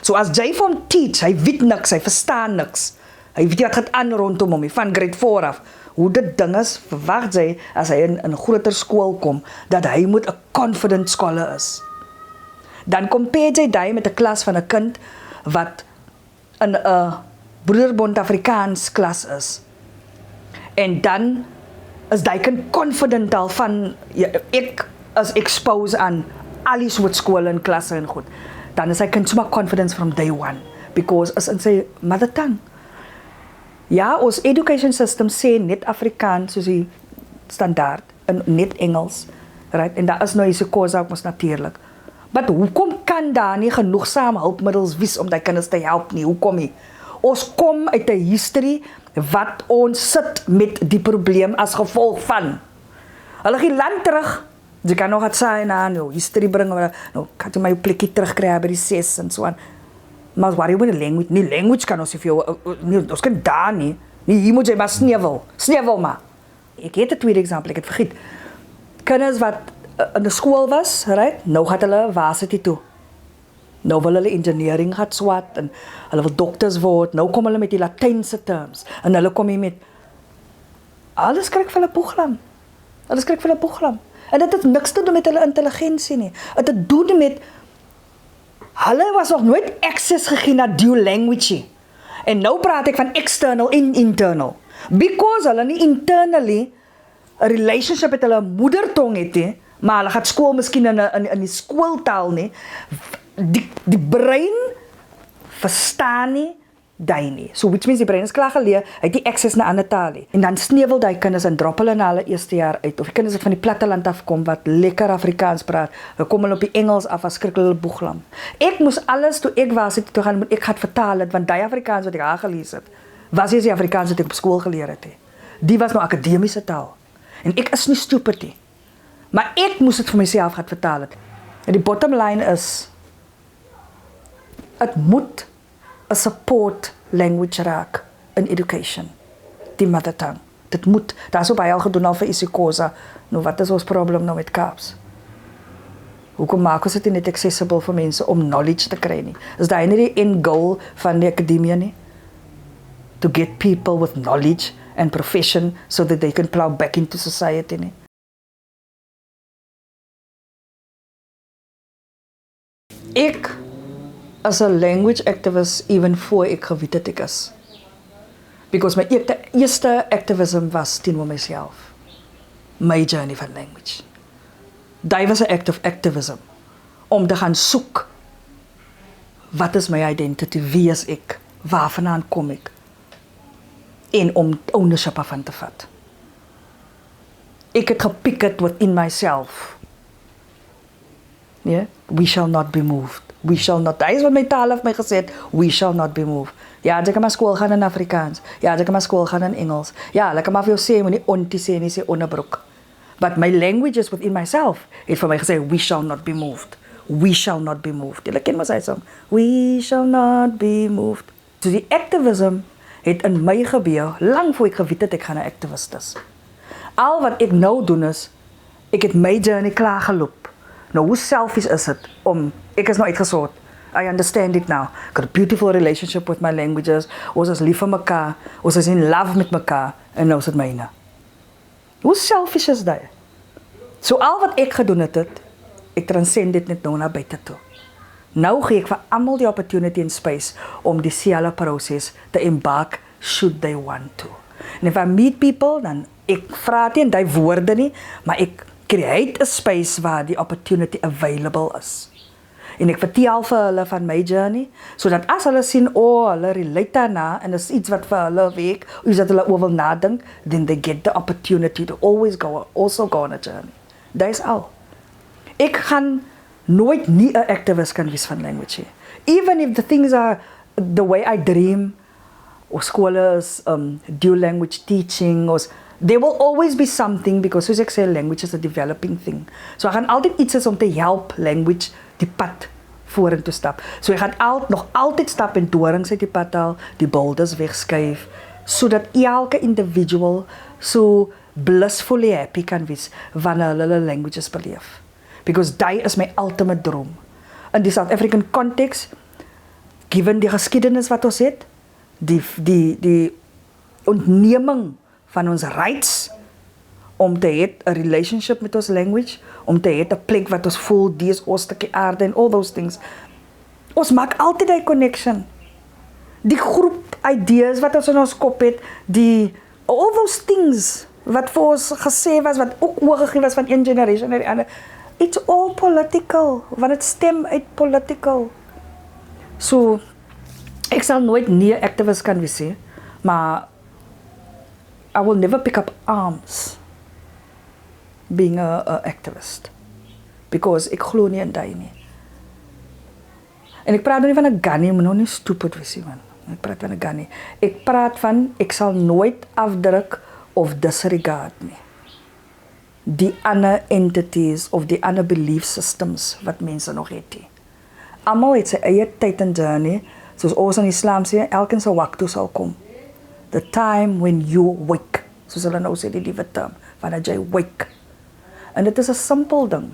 So as jy vir hom teach, hy weet niks, hy verstaan niks. Hy weet wat gaan aan rondom hom, van grade 4 af. Hoe dit ding is, verwag jy, as hy in 'n groter skool kom, dat hy moet 'n confident scholar is. Dan compare jy die met 'n klas van 'n kind, wat in 'n Broederbond Afrikaans klas is. En dan is die kind confident al van, ja, ek is exposed aan al die soort skole en klasse en goed. Dan is hy kind sommer confidence from day one, because is in sy mother tongue. Ja, ons education system sê net Afrikaans soos die standaard, en net Engels, right? En daar is nou isiXhosa ook mos natuurlik. Maar hoekom kan daar nie genoegsame hulpmiddels wees om die kinders te help nie? Hoekom nie? Ons kom uit 'n history wat ons sit met die probleem as gevolg van. Hulle gee land terug. Jy kan nog het sê na nou history bring, nou kan jy my plekkie terugkry by die 6 en so aan. Maar wat jy met die language, nie language kan ons vir jou, ons kan daar nie. Nie hier moet jy maar snevel maar. Ek het 'n tweede voorbeeld, ek het vergeet. Kinders wat in 'n skool was, right? Nou gaan hulle varsity toe. Nou wil hulle engineering gaan swat en hulle wil dokters word. Nou kom hulle met die Latynse terms en hulle kom hier met alles kry vir hulle boeglam. Alles kry vir hulle boeglam. En dit het niks te doen met hulle intelligensie nie. Dit het te doen met hulle was nog nooit access gegee na dual language nie. En nou praat ek van external en internal. Because hulle nie internally 'n relationship met hulle moedertong het nie, maar hulle gaan skool miskien in die skooltaal nie. Die brein verstaan nie die nie. So which means die brein is klaar geleer, hy het die access na ander taal nie. En dan sneuwel die kinders en drop hulle na hulle eerste jaar uit. Of die kinders wat van die platteland afkom wat lekker Afrikaans praat, dan kom hulle op die Engels af as skrikkelende boeglam. Ek moes alles toe ek was toe gaan, moet ek gaan vertaal het, want die Afrikaans wat ek daar gelees het, was nie die Afrikaans wat ek op skool geleer het nie. Die was nou akademiese taal. En ek is nie stupid nie. Maar ek moes dit vir myself gaan vertaal het. En die bottom line is, het moet 'n support language raak in education, die mother tongue. Dit moet, daar is ook baie al gedoen al vir isiXhosa. Nou wat is ons probleem nou met Kaaps? Hoekom maak ons dit nie net accessible vir mense om knowledge te kry nie? Is daai nie die end goal van die akademie nie? To get people with knowledge and profession so that they can plow back into society nie? Ek as 'n language activist even voor ek geweet het ek is. Because my eerste activism was teenoor myself. My journey van language. Dit was 'n act of activism. Om te gaan soek, wat is my identity, wie is ek, waarvandaan kom ek, en om ownership van te vat. Ek het gepicket within myself. Yeah? We shall not be moved. We shall not. Dit is wat my taal het my gesê het, we shall not be moved. Ja, jy kan maar skool gaan in Afrikaans. Ja, jy kan maar skool gaan in Engels. Ja, ek kan maar vir jou sê, moenie ontie sê nie, sê onderbroek. But my language is within myself. Het vir my gesê, we shall not be moved. We shall not be moved. Jy ken maar sy song. We shall not be moved. So die activism het in my gebeur, lang voor ek geweet het ek gaan 'n activist is. Al wat ek nou doen is, ek het my journey klaar geloop. Nou, hoe selfish is het om, ek is nou uitgesort. I understand it now. I got a beautiful relationship with my languages. Ons is lief vir mekaar. Ons is in love met mekaar. En nou is het myne. Hoe selfish is dit? So al wat ek gedoen het, ek transcend dit net nou na buite toe. Nou gee ek vir almal die opportunity and space om die selfe proses te embark should they want to. And if I meet people, dan ek vra nie in die woorde nie, maar ek create a space waar die opportunity available is. En ek vertel vir hulle van my journey, sodat as hulle sien, hulle relate daarna, en is iets wat vir hulle werk, of iets dat hulle oor wil nadink, then they get the opportunity to also go on a journey. That is all. Ek gaan nooit nie 'n activist kan wees van language nie. Even if the things are the way I dream, or skole is dual language teaching, or there will always be something, because soos ek sê, language is a developing thing. So ek gaan altyd iets is om te help language die pad vorentoe stap. So ek gaan nog altyd stap en dorings uit die pad haal, die boulders wegskuif, sodat elke individual so blissfully happy kan wees wanneer hulle languages beleef. Because dit is my ultimate droom. In die South African context, given die geskiedenis wat ons het, die ontneming van ons rights om te hê 'n relationship met ons language, om te hê 'n plek wat ons voel, die is ons stukkie aarde en all those things. Ons maak altyd 'n connection. Die groep idees wat ons in ons kop het, all those things wat vir ons gesê was, wat ook oorgegee was van een generation na die ander, it's all political, want het stem uit political. So, ek sal nooit nie 'n activist kan wees nie, maar I will never pick up arms being a activist, because ek glo nie in dit nie. En ek praat nou nie van 'n gun nie, moet nou nie stupid wees nie, man. Ek praat van 'n gun nie. Ek praat van, ek sal nooit afdruk of disregard nie die ander entities of die ander belief systems wat mense nog het nie. Almal het sy eie tyd en journey, soos ons in Islam sê, elkeen se waqtu sal kom. The time when you wake, soos hulle nou sê, die liewe term, wanneer jy wake. En dit is 'n simpel ding.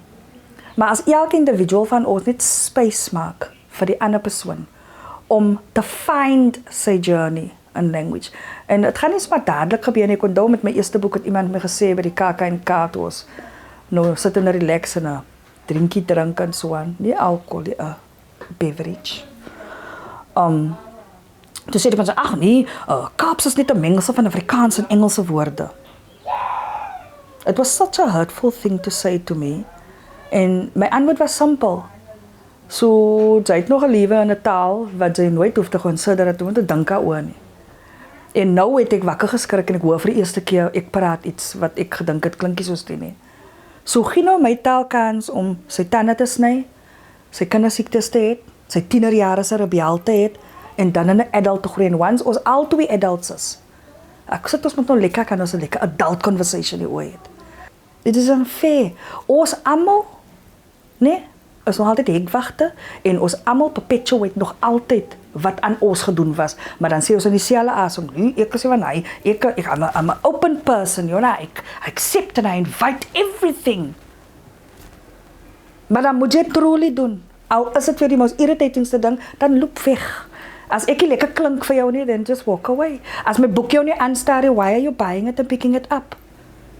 Maar as elke individual van ons net space maak vir die ander persoon, om te find sy journey in language. En dit gaan nie sommer dadelik gebeur nie. Ek onthou met my eerste boek het iemand my gesê by die KAK toe ons nou sit en relax en 'n drinkie drink en so aan. Nie alcohol, die beverage. Toe sê die mense, ag nee, Kaaps is net 'n mengsel van Afrikaans en Engelse woorde. It was such a hurtful thing to say to me. En my antwoord was simpel. So, jy het nog 'n lewe in 'n taal wat jy nooit hoef te consider het om te dink daaroor nie. En nou het ek wakker geskrik en ek hoor vir die eerste keer ek praat iets wat ek gedink het klinkie soos dit nie. So gee nou my taal kans om sy tande te sny, sy kindersiektes te hê, sy tienerjare se rebel te hê en dan in 'n adult te groei. En once ons al twee adults is, ek sit ons moet nou lekker kan ons 'n lekker adult conversation hier ooit. Dit is unfair. Ons almal, nee, is nog altyd hekwachte en ons almal perpetuate nog altyd wat aan ons gedoen was. Maar dan sê ons in dieselfde asem, ek sê van hy, I'm an open person, you know, I accept and I invite everything. Maar dan moet jy truly doen. Al is dit vir die most irritatingste ding, dan loop weg. As ek nie lekker klink vir jou nie, then just walk away. As my boek jou nie aanstaar, why are you buying it and picking it up?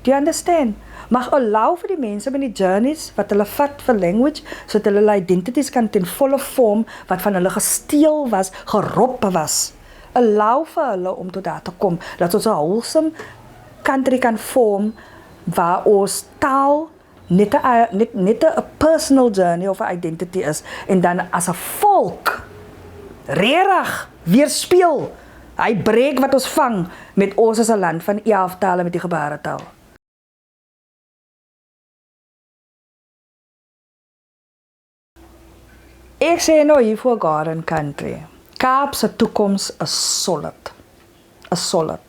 Do you understand? Mag allow vir die mense met die journeys wat hulle vat vir language, sodat hulle identities kan ten volle vorm wat van hulle gesteel was, gerop was. Allow vir hulle om tot daar te kom, dat ons 'n wholesome country kan vorm waar ons taal net 'n personal journey of 'n identity is en dan as 'n volk regtig weerspieël. Hy breek wat ons vang met ons as 'n land van 11 tale met die gebaretaal. Ek sê nou hier voor Garden Country, Kaap se toekoms is solid. Is solid.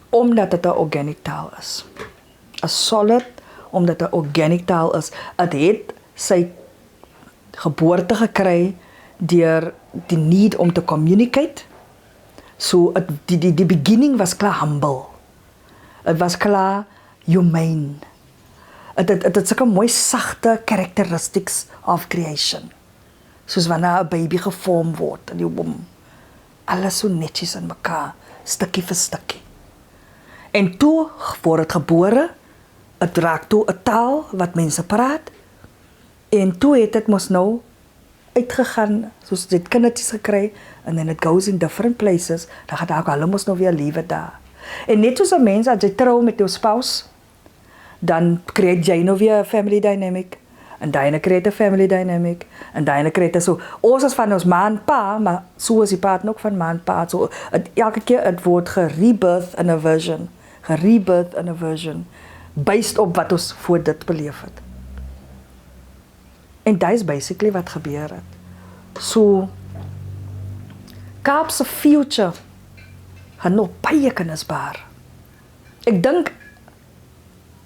Omdat dit 'n organic taal is. Is solid omdat dit 'n organic taal is. Dit het sy geboorte gekry deur die need om te communicate. So die beginning was klaar humble. Dit was klaar humane. Dit het sulke mooi sagte characteristics of creation. Soos wanneer 'n baby gevorm word in die womb. Alles so netjies in mekaar, stukkie vir stukkie. En toe word dit gebore, dit raak toe 'n taal wat mense praat. En toe het dit mos nou uitgegaan, soos dit kindertjies gekry, and then it goes in different places, dan gaan hulle mos nou weer lewe daar. En net soos 'n mens, as jy trou met jou spouse, dan create jy nou weer 'n family dynamic. en daai kry jy 'n family dynamic, en daai kry jy so, ons is van ons ma en pa, maar so is die pa ook van ma en pa, so, elke keer het word gerebirth in 'n version, gerebirth in 'n version, based op wat ons voor dit beleef het. En dat is basically wat gebeur het. So, Kaapse future gaan nog baie kennisbaar. Ek dink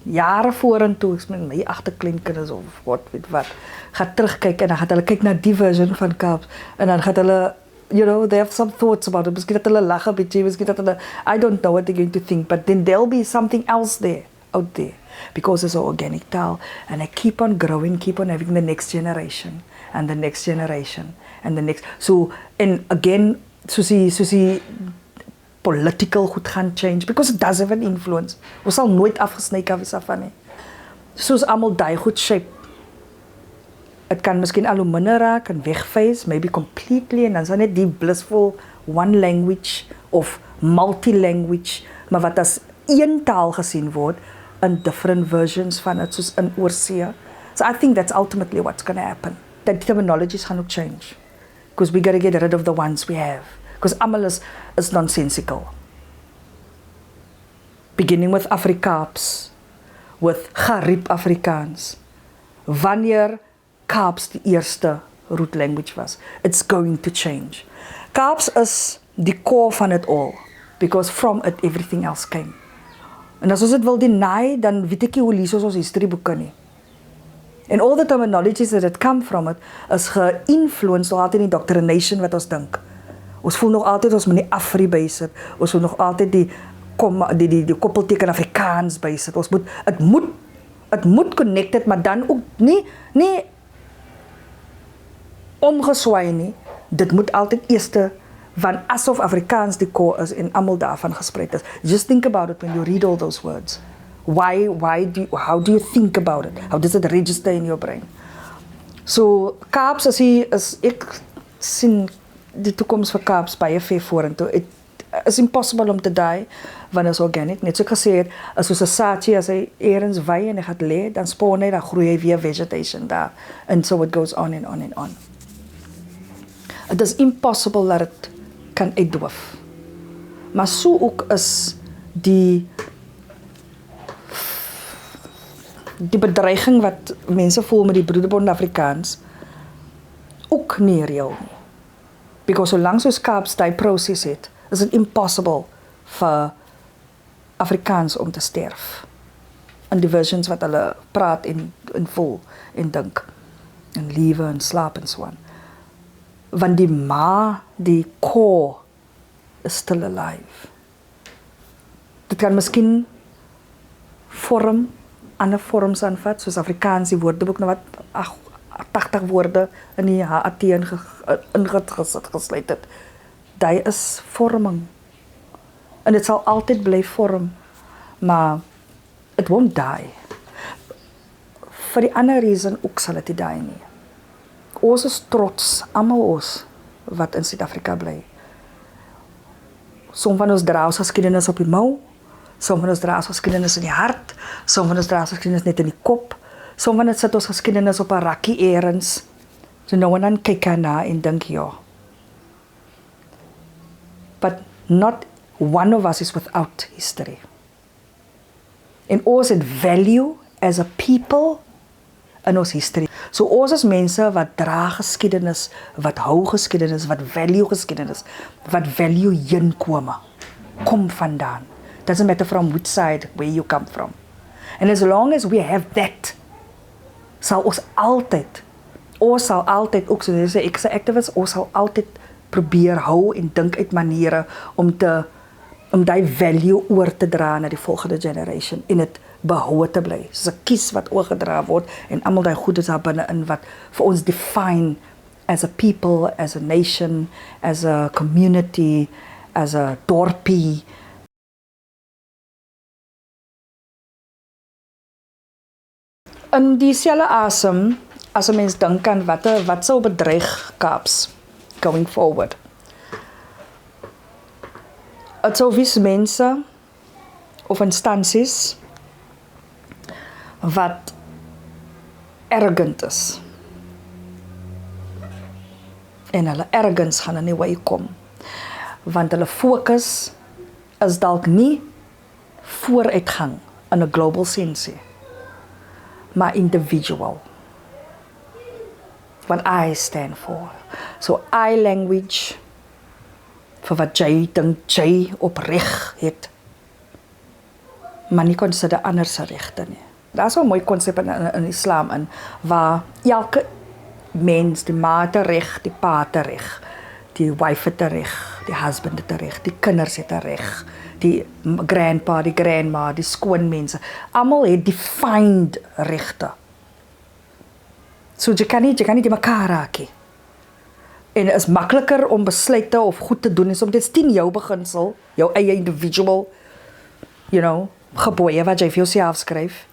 jare vorentoe, ek met my agterkleinkinders of wat, gaan terugkyk en dan gaan hulle kyk na die version van Kaap en dan gaan hulle, you know, they have some thoughts about it. Miskien dat hulle lag 'n bietjie, miskien dat hulle, I don't know what they're going to think, but then there'll be something else there, out there, because it's an organic taal, and I keep on growing, keep on having the next generation, and the next generation, and the next, so, and again, soos die political goed gaan change, because it does have an influence. Ons sal nooit afgesny kan wees daarvan nie. Soos almal daai goed shape. Het kan miskien al hoe minder raak en wegphase, maybe completely, en dan is daar net die blissful one language of multi-language, maar wat as een taal gesien word in different versions van het, soos in oorsee. So I think that's ultimately what's going to happen. That terminologies gaan ook change. Because we got to get rid of the ones we have. Because almal is nonsensical. Beginning with Afrikaans, with Gariep Afrikaans. Wanneer Kaaps die eerste root language was. It's going to change. Kaaps is die core van it all, because from it everything else came. En as ons dit wil deny, dan weet ek nie hoe lees ons historieboeke nie. And all the terminologies that had come from it is ge-influenced door altyd die indoctrination wat ons dink. Ons voel nog altyd ons moet die Afri bysit. Ons voel nog altyd die koppelteken Afrikaans bysit. Ons moet, het moet connected, maar dan ook nie omgeswaai nie. Dit moet altyd eerste van asof Afrikaans die core is en almal daarvan gespreid is. Just think about it when you read all those words. How do you think about it? How does it register in your brain? So, Kaaps is ek sien die toekoms vir Kaaps baie ver vorentoe. It is impossible om te die, want is organic. Net so ek gesê het, as soos 'n saadjie, as hy ergens wy en hy gaat lê, dan spawn hy, dan groei hy weer vegetation daar. And so it goes on and on and on. Het is impossible dat het kan uitdoof. Maar so ook is die bedreiging wat mense voel met die broederbond Afrikaans ook nie reël nie. Because solank soos Kaaps die proses het, is it impossible vir Afrikaans om te sterf. In die versions wat hulle praat en voel en dink. En lewe en slaap en so aan. Want die ma, die core, is still alive. Dit kan miskien ander vorms aanvat, soos Afrikaans, die woordeboek, nou wat 80 woorde in die HAT ingesluit het. Die is vorming. En dit sal altyd bly vorm, maar it won't die. Vir die ander reason ook sal dit nie die nie. Ons is trots, almal ons, wat in Suid-Afrika bly. Som van ons dra ons geskiedenis op die mou, som van ons dra ons geskiedenis in die hart, som van ons dra ons geskiedenis net in die kop, som van ons sit ons geskiedenis op 'n rakkie eers, so nou en dan kyk hy na en dink, ja. But not one of us is without history. En ons het value as a people in ons history. So ons is mense wat dra geskiedenis, wat hou geskiedenis, wat value geskiedenis, wat value inkome, kom vandaan. Doesn't matter from which side, where you come from. And as long as we have that, sal ons altyd, ook so dis 'n ekse activist, ons sal altyd probeer hou en dink uit maniere om die value oor te dra na die volgende generation en dit behou te bly. Soos 'n kies wat oorgedra word en almal daai goedes daar binne-in wat vir ons define as a people, as a nation, as a community, as a dorpie. In dieselfde asem, as 'n mens dink aan wat sou bedreig Kaaps going forward. Het sou wees mense of instansies wat arrogant is. En hulle arrogance gaan in die way kom. Want hulle fokus is dalk nie vooruitgang in 'n global sense, maar individual. What I stand for. So I language vir wat jy dink jy opreg het, maar nie consider ander se regte nie. Daar's 'n mooi konsep in Islam in waar elke mens die ma het reg, die pa het reg, die wife het reg, die husband het reg, die kinders het reg, die grandpa, die grandma, die skoonmense, almal het defined regte. So jy kan nie die mekaar raak nie. En het is makliker om besluite of goed te doen is om dit teen jou beginsel, jou eie individual, gebooie wat jy vir jouself skryf.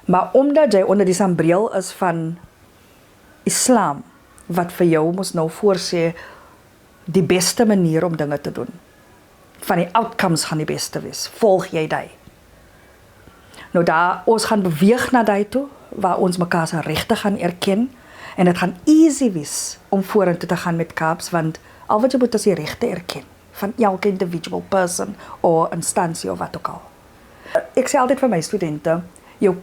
Maar omdat jy onder die sambreel is van Islam, wat vir jou mos nou voorsê die beste manier om dinge te doen. Van die outcomes gaan die beste wees. Volg jy die? Nou ons gaan beweeg na die toe, waar ons mekaar se regte gaan erken, en dit gaan easy wees om vorentoe te gaan met Kaaps, want al wat jy moet is die regte erken, van elke individual person, of instansie, of wat ook al. Ek sê altyd vir my studente, jou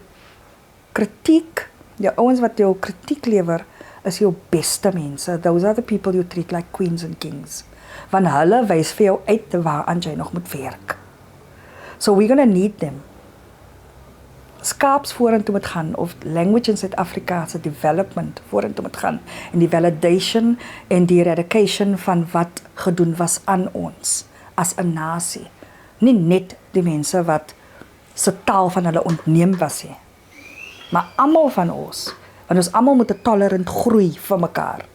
kritiek, jou ouens wat jou kritiek lewer, is jou beste mense. Those are the people you treat like queens and kings. Want hulle wys vir jou uit waaraan jy nog moet werk. So we're gonna need them. Kaaps vorentoe moet gaan, of language in Suid-Afrika se development vorentoe moet gaan, en die validation en die eradication van wat gedoen was aan ons, as 'n nasie. Nie net die mense wat se taal van hulle ontneem was nie, maar almal van ons, want ons almal moet 'n tolerant groei vir mekaar.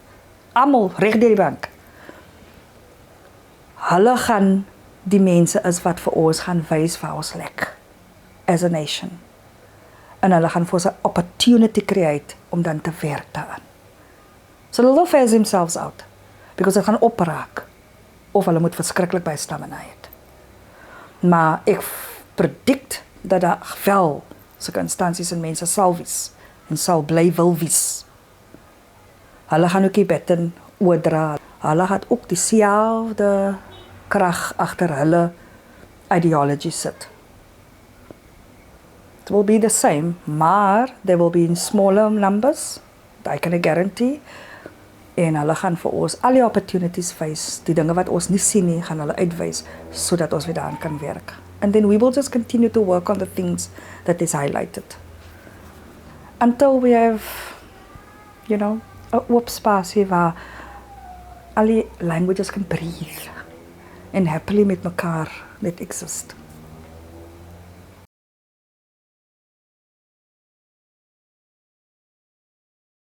Almal reg deur die bank. Hulle gaan die mense is wat vir ons gaan wys waar ons lek as a nation. En hulle gaan vir ons 'n opportunity create om dan te werk daaraan. So hulle will phase themselves out, because hulle gaan opraak, of hulle moet verskriklik by stamina het. Maar ek predict dat daar wel sulke instansies en mense sal wees, en sal bly wil wees. Hulle gaan ook die betten oordra. Hulle gaan ook dieselfde krag agter hulle ideology sit. It will be the same, maar they will be in smaller numbers, I can guarantee. En hulle gaan vir ons al die opportunities wys, die dinge wat ons nie sien nie, gaan hulle uitwys, sodat ons weer daaraan kan werk. And then we will just continue to work on the things that is highlighted. Until we have, 'n oop spasie waar al die languages can breathe, en happily met mekaar net exist.